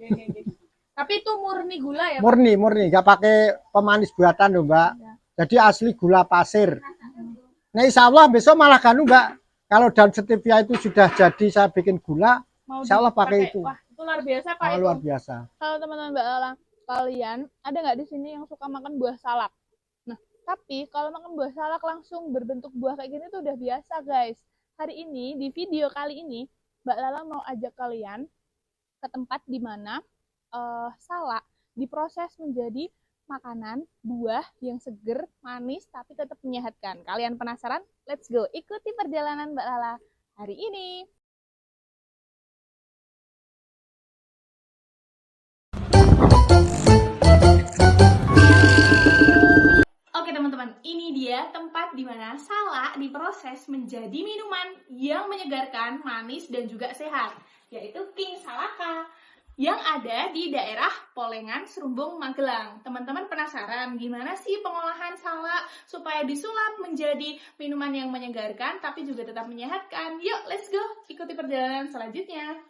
Oke. Tapi itu murni gula ya, Pak? Murni, nggak pakai pemanis buatan loh, Mbak. Ya. Jadi asli gula pasir. Nah, insya Allah besok malah kan Mbak, kalau daun stevia itu sudah jadi saya bikin gula, Mau insya Allah pakai dipakai. itu. Wah, itu luar biasa, Pak. Oh, Itu luar biasa. kalau teman-teman Mbak Lala, kalian ada nggak di sini yang suka makan buah salak? Nah, tapi kalau makan buah salak langsung berbentuk buah kayak gini tuh udah biasa, guys. Hari ini, di video kali ini, Mbak Lala mau ajak kalian ke tempat di mana salak diproses menjadi makanan buah yang seger, manis, tapi tetap menyehatkan. Kalian penasaran? Let's go! Ikuti perjalanan Mbak Lala hari ini. Oke teman-teman, ini dia tempat di mana salak diproses menjadi minuman yang menyegarkan, manis, dan juga sehat, yaitu King Salaka yang ada di daerah Polengan, Serumbung, Magelang. Teman-teman penasaran gimana sih pengolahan salak supaya disulap menjadi minuman yang menyegarkan tapi juga tetap menyehatkan? Yuk, let's go! Ikuti perjalanan selanjutnya.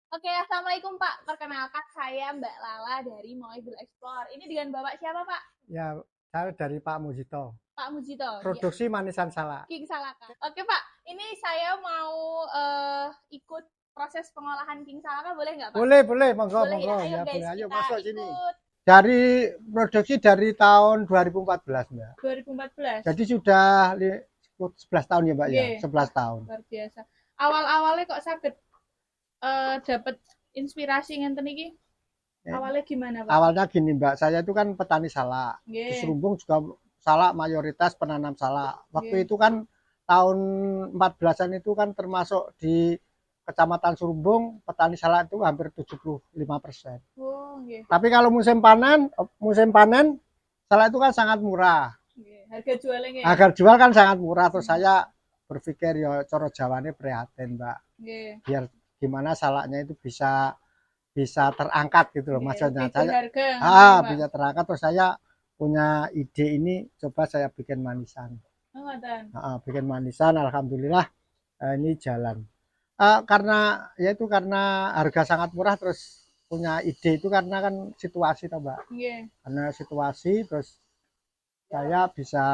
Oke, Assalamualaikum Pak. Perkenalkan saya Mbak Lala dari Moebil Explore. Ini dengan Bapak siapa Pak? Ya, saya dari Pak Mujito. Pak Mujito. Produksi manisan salak. King Salaka. Oke Pak, ini saya mau ikut proses pengolahan King Salaka, boleh nggak Pak? Boleh, monggo, Boleh monggo. ya, ayo Ya, guys, boleh. Ayo kita masuk ikut. sini. Dari produksi dari tahun 2014, Mbak. 2014. Jadi sudah 11 tahun ya, Mbak ya? Yeah. 11 tahun. Luar biasa. Awal-awalnya kok sakit dapat inspirasi ngenten iki? Awalnya gimana, Pak? Awalnya gini, Mbak. Saya itu kan petani salak. Di Serumbung juga salak mayoritas penanam salak. Waktu itu kan tahun 14-an itu kan termasuk di Kecamatan Serumbung, petani salak itu hampir 75%. Tapi kalau musim panen salak itu kan sangat murah. Harga jualnya. Harga jual kan sangat murah. Terus saya berpikir ya coro Jawane prihatin, Mbak. Biar gimana salaknya itu bisa terangkat gitu loh, maksudnya saya bisa terangkat. Terus saya punya ide ini, coba saya bikin manisan. Bikin manisan, alhamdulillah ini jalan. Karena harga sangat murah, terus punya ide itu karena kan situasi toh, Mbak. Karena situasi, terus saya bisa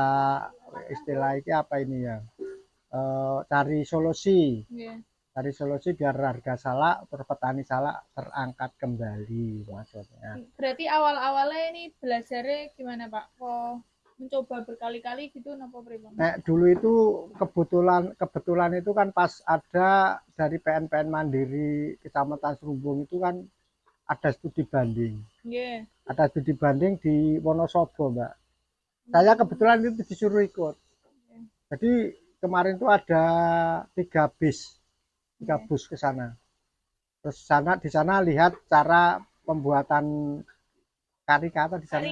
istilahnya apa ini ya, cari solusi. Dari solusi biar harga salak petani salak terangkat kembali, maksudnya. Berarti awal-awalnya ini belajarnya gimana Pak? Kok mencoba berkali-kali gitu napa pripun? Dulu itu kebetulan itu kan pas ada dari PNPN Mandiri Kecamatan Serumbung itu kan ada studi banding. Ada studi banding di Wonosobo, Mbak. Saya kebetulan itu disuruh ikut. Jadi kemarin itu ada 3 bus ke sana. Terus di sana lihat cara pembuatan karika atau di sana.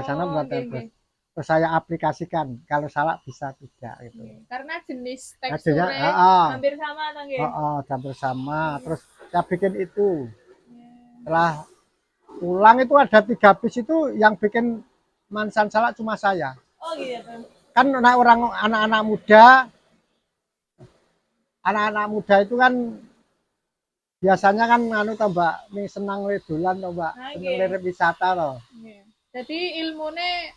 Sana buatan bus. Terus saya aplikasikan kalau salak bisa tidak gitu. Karena jenis teksturnya hampir sama atau enggak? Hampir sama. Terus saya bikin itu. Setelah pulang itu ada 3 bis itu yang bikin manisan salak cuma saya. Oh gitu. Kan anak-anak muda itu kan biasanya kan Mbak, nih senang dolan toh, Mbak. Senang lirik wisata toh. Jadi ilmune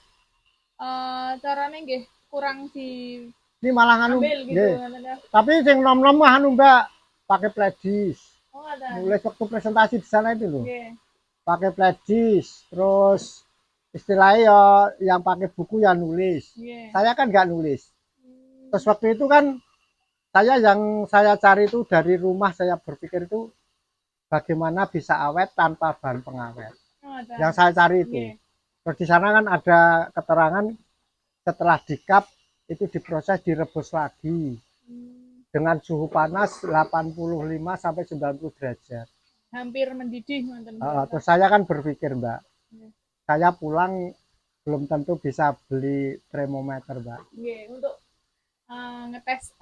carane nggih kurang di ini malah gitu. Tapi sing nom-nom Mbak, pakai pledis. Nulis waktu presentasi di sana itu loh. Pakai pledis, terus istilahnya yang pakai buku ya nulis. Saya kan nggak nulis. Terus waktu itu kan yang saya cari itu dari rumah, saya berpikir itu bagaimana bisa awet tanpa bahan pengawet. Yang saya cari itu. Terus di sana kan ada keterangan setelah dikap itu diproses, direbus lagi dengan suhu panas 85 sampai 90 derajat. Hampir mendidih. Terus saya kan berpikir, Mbak, saya pulang belum tentu bisa beli termometer, Mbak. Untuk ngetes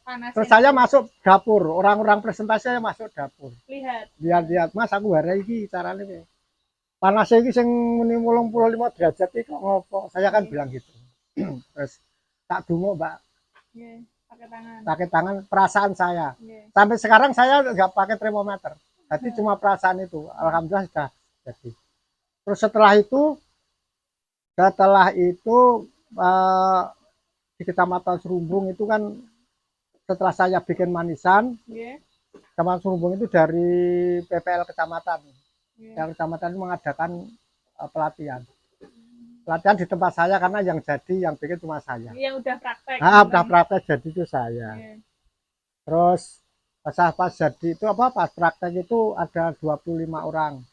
panas. Terus saya masuk dapur, orang-orang presentasi saya masuk dapur. Lihat, Mas, aku hari ini caranya nih. Panasnya ini sing muni 85 derajat iki kok ngopo? Saya kan bilang gitu. Terus tak dungo, Mbak. pakai tangan perasaan saya. Sampai sekarang saya nggak pakai termometer, jadi cuma perasaan itu. Alhamdulillah sudah jadi. Terus setelah itu di Kecamatan Serumbung itu kan, setelah saya bikin manisan, Kecamatan Serumbung itu dari PPL Kecamatan, yang Kecamatan itu mengadakan pelatihan di tempat saya, karena yang jadi yang bikin cuma saya. Yang udah praktek. Udah praktek jadi itu saya. Terus pas jadi itu pas praktek itu ada 25 orang.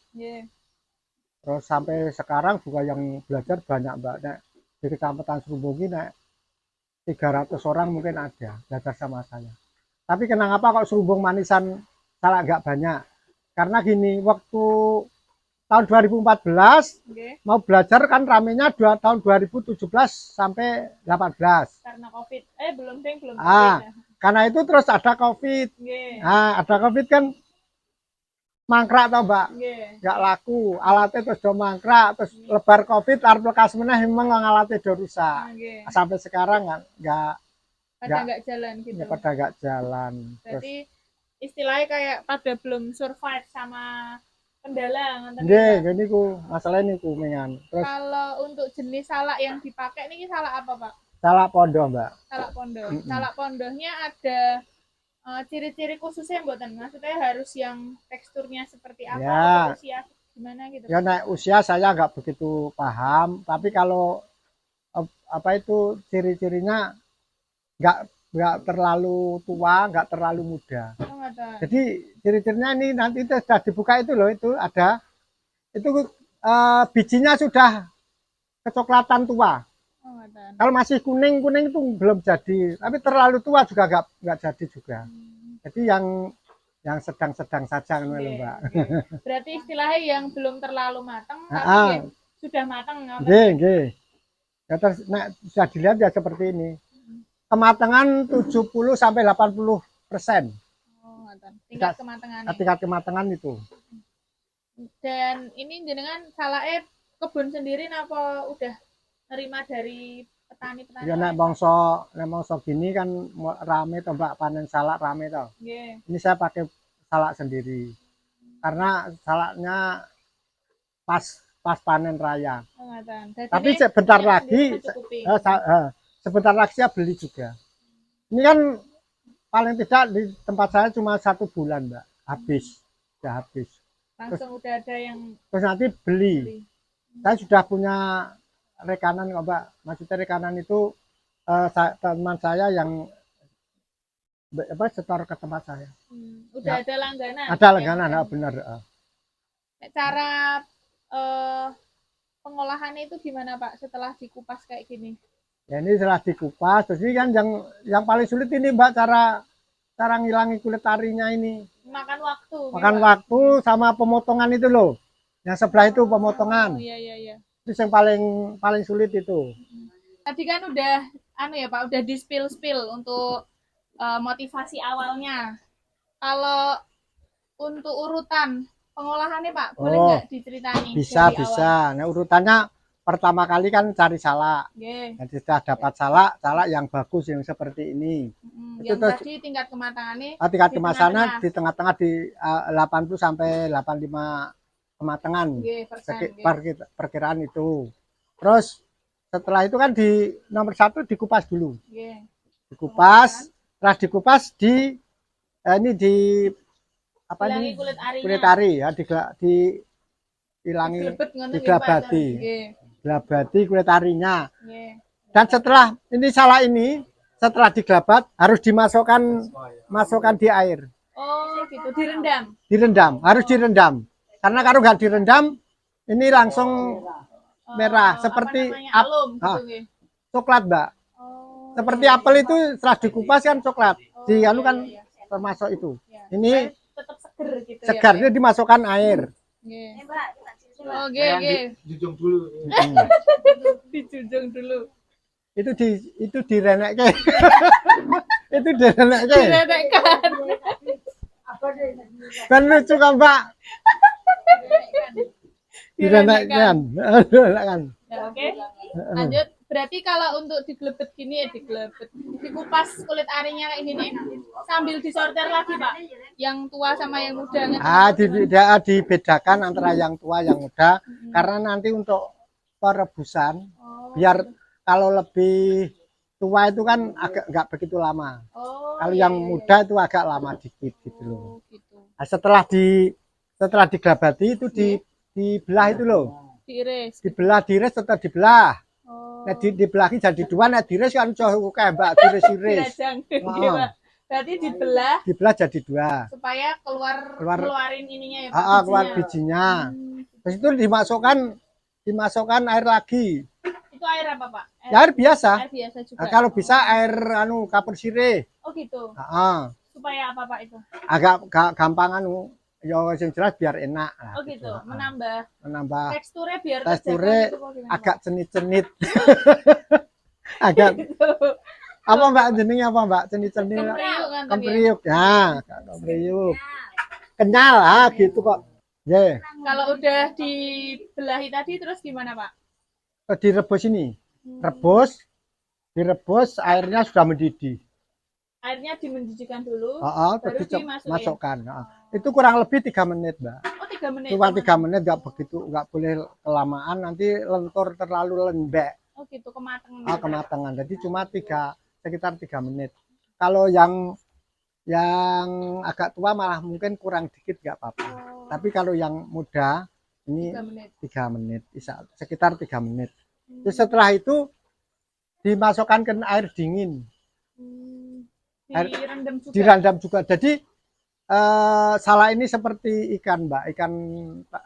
Terus sampai sekarang juga yang belajar banyak Mbak. Di Kecamatan Serumbung ini 300 orang mungkin ada belajar sama saya. Tapi kenapa kok Serumbung Manisan Salak nggak banyak? Karena gini, waktu tahun 2014 mau belajar kan ramenya tahun 2017 sampai 18. Karena COVID. Belum COVID. Karena itu terus ada COVID. Ada COVID kan mangkrak tau Mbak. Nggak laku. Alatnya terus udah mangkrak, terus lebar COVID arep lekas meneh memang alatnya udah rusak. Sampai sekarang kan nggak jalan gitu. Pada nggak jalan. Berarti istilahnya kayak pada belum survive sama kendala. Gini ku masalah ini ku mengan. Terus kalau untuk jenis salak yang dipakai ini salak apa Pak? Salak pondok Mbak. Salak pondok. Salak pondoknya ada ciri-ciri khususnya mboten? Maksudnya harus yang teksturnya seperti apa? Atau usia gimana gitu? Ya naik usia saya nggak begitu paham, tapi kalau itu ciri-cirinya nggak terlalu tua, nggak terlalu muda. Jadi ciri-cirinya ini nanti itu sudah dibuka itu loh, itu ada itu bijinya sudah kecoklatan tua. Kalau masih kuning itu belum jadi, tapi terlalu tua juga nggak jadi juga. Jadi yang sedang-sedang saja Mbak. Berarti istilahnya yang belum terlalu matang, tapi sudah matang. Ya, bisa dilihat ya seperti ini. Kematangan 70 sampai 80%. Tingkat kematangan. Tingkat kematangan itu. Dan ini jenengan salaknya kebun sendiri apa udah nerima dari petani-petani? Ya nek bangsa gini kan rame toh Mbak, panen salak rame toh. Ini saya pakai salak sendiri. Karena salaknya pas panen raya. Tapi sebentar lagi saya beli juga. Ini kan paling tidak di tempat saya cuma 1 bulan Mbak, sudah habis. Langsung udah ada yang terus nanti beli. Saya sudah punya rekanan kok Mbak, maksudnya rekanan itu teman saya yang setor ke tempat saya. Udah ada langganan? Ada langganan, benar. Cara pengolahannya itu gimana Pak setelah dikupas kayak gini? Ya ini setelah dikupas, terus ini kan yang paling sulit ini Mbak, cara ngilangi kulit arinya ini. Makan waktu. Makan waktu sama pemotongan itu loh. Yang sebelah itu pemotongan. Iya. Itu yang paling sulit itu. Tadi kan udah ya Pak, udah di spill untuk motivasi awalnya. Kalau untuk urutan pengolahannya Pak, boleh nggak diceritain? Bisa. Nah urutannya pertama kali kan cari salak. Jadi sudah dapat salak yang bagus yang seperti ini. Yang itu tadi tingkat kematangannya? Tingkat kematangan di tengah-tengah di 80 sampai 85 kematangan. Perkiraan itu. Terus setelah itu kan di nomor 1 dikupas dulu. Dikupas, setelah dikupas kulit ari ya, digelabati kulit arinya. Dan setelah ini salak ini setelah digelabat harus masukkan di air. Gitu, direndam. Harus direndam. Karena kalau nggak direndam ini langsung merah seperti coklat Mbak. Seperti apel itu setelah dikupas kan coklat. Kan termasuk itu. Ini tetap seger gitu. Segar dia dimasukkan air. Dijunjung dulu. Dijunjung dulu. Itu direnekke. Itu direnekke. Direnekkan. Kan lucu kan Mbak. Direnekkan. Oke. Lanjut Berarti kalau untuk digelebet gini ya digelebet, dikupas kulit arinya kayak gini, sambil disorter lagi Pak, yang tua sama yang muda. Dibedakan antara yang tua yang muda, karena nanti untuk perebusan, biar kalau lebih tua itu kan agak nggak begitu lama. Kalau yang muda itu agak lama dikit gitu loh. Nah, setelah digelabati itu dibelah itu loh. Diiris tetap dibelah. Nah, dibelahi jadi dua, nah diiris kan jauh kayak Mbak diiris. Berarti dibelah jadi dua. Supaya keluarin ininya ya Pak. Keluar bijinya. Terus itu dimasukkan air lagi. Itu air apa Pak? Air biasa. Air biasa juga. Nah, kalau bisa air kapur sirih. Oh gitu. Supaya apa Pak itu? Agak gampang ya yang jelas biar enak. Oh gitu. Menambah teksturnya biar agak cenit-cenit. Agak gitu. Apa Mbak jenengnya apa Mbak? Cenit-cenit. Kempriuk ya, kempriuk. Kenyal gitu kok. Yeah. Kalau udah dibelahi tadi terus gimana Pak? Direbus ini. Direbus airnya sudah mendidih. Airnya dimendidihkan dulu, baru dimasukkan. Itu kurang lebih 3 menit, Mbak. Oh, 3 menit. Cuma 3 menit, nggak boleh kelamaan, nanti lentur terlalu lembek. Oh gitu, kematangan. Kematangan. Jadi cuma sekitar 3 menit. Kalau yang agak tua malah mungkin kurang dikit nggak apa-apa. Tapi kalau yang muda ini 3 menit, sekitar 3 menit. Terus setelah itu dimasukkan ke air dingin. Direndam juga. Jadi salak ini seperti ikan Mbak,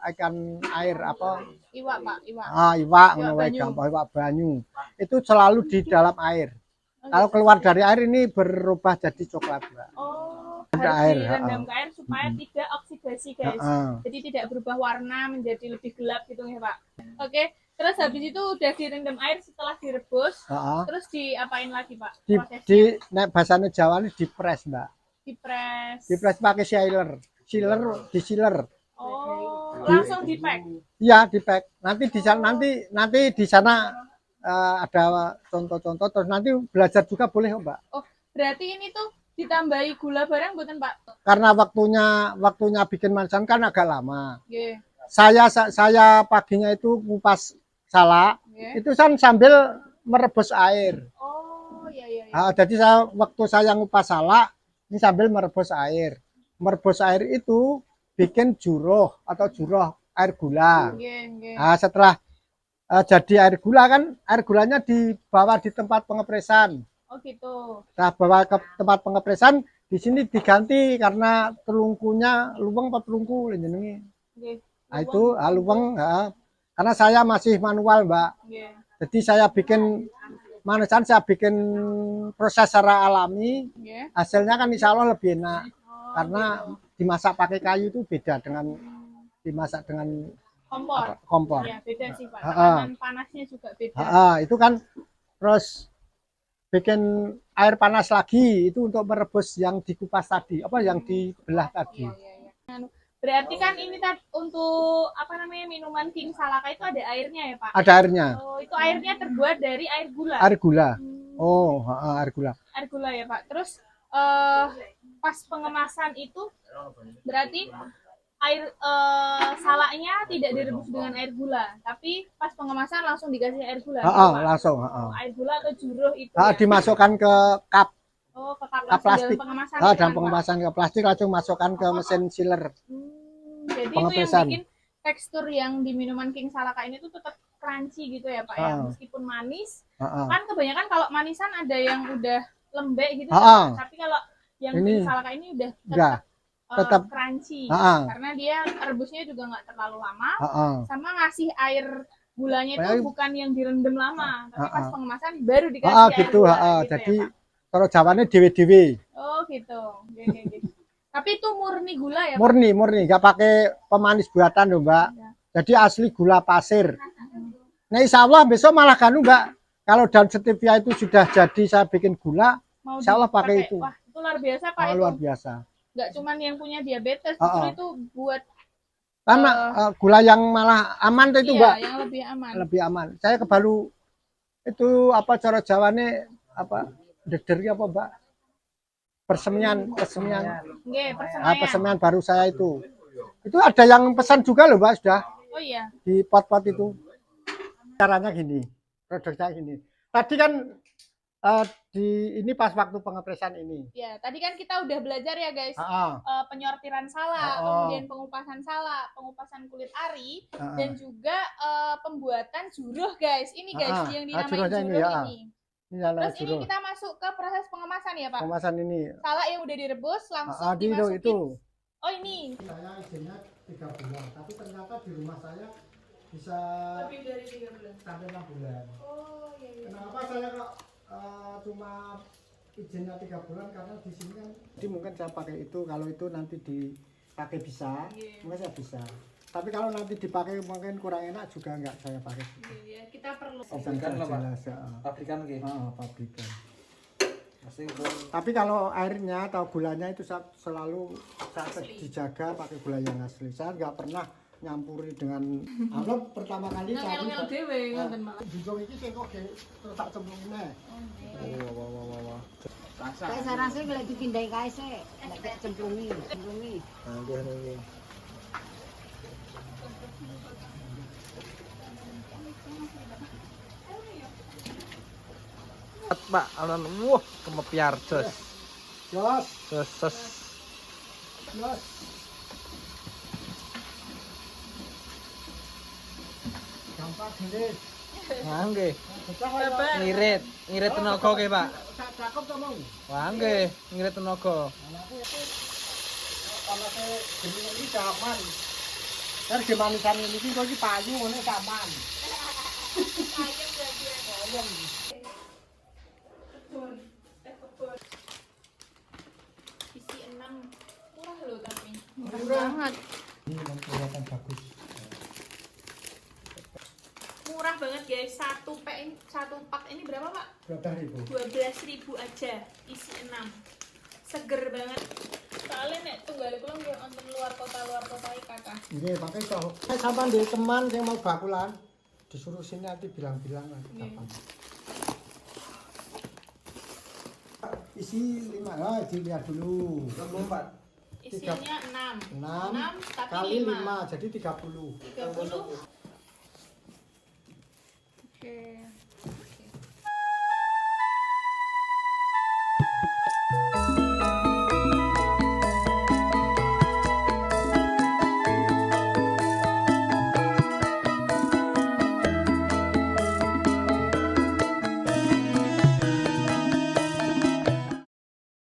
ikan air apa? Iwak Pak, iwak. Iwak banyu. Itu selalu di dalam air. Kalau keluar dari air ini berubah jadi coklat Mbak. Harus direndam ke air supaya tidak oksidasi guys. Jadi tidak berubah warna menjadi lebih gelap gitu ya Pak. Oke. Terus habis itu udah direndam air setelah direbus, terus diapain lagi Pak? Bahasanya Jawa ini dipres Mbak. Dipres pakai disiler. Langsung dipack? Iya dipack. Nanti di sana ada contoh-contoh. Terus nanti belajar juga boleh Mbak. Oh berarti ini tuh ditambahi gula bareng bukan Pak? Karena waktunya bikin manisan kan agak lama. Saya paginya itu kupas salak, itu kan sambil merebus air. Jadi waktu saya ngupas salak, ini sambil merebus air. Merebus air itu bikin juruh air gula. Setelah jadi air gula kan, air gulanya dibawa di tempat pengepresan. Oh gitu. Nah, bawa ke tempat pengepresan, di sini diganti karena telungkunya luweng apa telungku jenenge. Itu luweng, karena saya masih manual Mbak. Jadi saya bikin manisan, saya bikin proses secara alami. Hasilnya kan insya Allah lebih enak. Karena dimasak pakai kayu itu beda dengan dimasak dengan kompor. Ya, beda sih Pak. Tekanan panasnya juga beda. Itu kan terus bikin air panas lagi itu untuk merebus yang dikupas tadi, yang dibelah tadi. Berarti kan ini untuk minuman King Salaka itu ada airnya ya Pak? Ada airnya. Oh, itu airnya terbuat dari air gula. Air gula. Air gula. Air gula ya Pak. Terus pas pengemasan itu berarti air salaknya tidak direbus dengan air gula, tapi pas pengemasan langsung dikasih air gula. Langsung. Air gula atau juruh itu. Dimasukkan ke cup. Ke cup plastik. Dalam pengemasan ke plastik langsung masukkan ke mesin chiller. Jadi itu yang bikin tekstur yang di minuman King Salaka ini tuh tetap crunchy gitu ya Pak ya, meskipun manis. Kan kebanyakan kalau manisan ada yang udah lembek gitu ya, tapi kalau yang King Salaka ini udah tetap crunchy karena dia rebusnya juga nggak terlalu lama, sama ngasih air gulanya itu bukan yang direndam lama, tapi pas pengemasan baru dikasih air gula gitu. Jadi ya, kalau Jawanya dewe-dewe. Oh gitu. Tapi itu murni gula ya Pak? Murni, nggak pakai pemanis buatan loh Mbak. Jadi asli gula pasir. Nah insya Allah besok malah Mbak, kalau dan stevia itu sudah jadi saya bikin gula, insya Allah pakai itu. Wah itu luar biasa Pak. Luar biasa. Nggak cuman yang punya diabetes, justru itu buat karena gula yang malah aman itu Mbak. Yang lebih aman. Lebih aman. Saya kebalu Itu apa cara Jawane apa dederi apa Mbak? Persemian. Nggih, Persemian baru saya itu. Itu ada yang pesan juga loh Mbak sudah. Oh iya. Di pot-pot itu. Caranya gini, produknya gini. Tadi kan ini pas waktu pengepresan ini. Ya, tadi kan kita udah belajar ya guys, penyortiran salak, kemudian pengupasan salak, pengupasan kulit ari, dan juga pembuatan juruh guys. Ini guys yang dinamai juruh ini. Terus ini kita masuk ke proses pengemasan ya Pak? Pengemasan ini. Salak yang udah direbus langsung dimasukin. Itu. Oh ini. Saya izinnya 3 bulan, tapi ternyata di rumah saya bisa lebih dari 3 bulan. Sampai 6 bulan. Oh iya. Kenapa saya kok cuma izinnya 3 bulan karena di sini kan. Jadi mungkin saya pakai itu, kalau itu nanti dipakai bisa, mungkin saya bisa. Tapi kalau nanti dipakai mungkin kurang enak juga enggak saya pakai. Iya, kita perlu pabrikan lah Pak. Pabrikan gitu. Pabrikan. Tapi kalau airnya atau gulanya itu selalu saya dijaga pakai gula yang asli. Saya nggak pernah nyampuri dengan kalau pertama kali saya dhewe ngoten malah. Dijong iki sing kok terus tak cemplungne. Wah. Saya rasa kalau dipindahin kae sik, nek cemplungi. Nggih. Pak, alon kemepiar jos. Jos. Gampang ngirit. Nggih. Ngirit tenaga nggih, Pak. Cakep to, Mang. Wah, nggih, ngirit tenaga. Panase jeneng iki gaman. Kan gemanisan iki kok iki payu ngene gaman. Isi 6 murah loh tapi. Murah banget. Ini kelihatan bagus. Murah banget guys. Satu pak ini berapa Pak? 12.000 aja. Isi 6. Seger banget. Soalnya nek tunggal kula nggih wonten luar kota iki Kakak. Nggih, pakai toh. Saya sampean di teman yang mau bakulan disuruh sini nanti bilang-bilang nanti kapan. Isi 5, dilihat dulu. 24. Isinya 6. 6 tapi kali 5. 5 jadi 30. 30. Oke.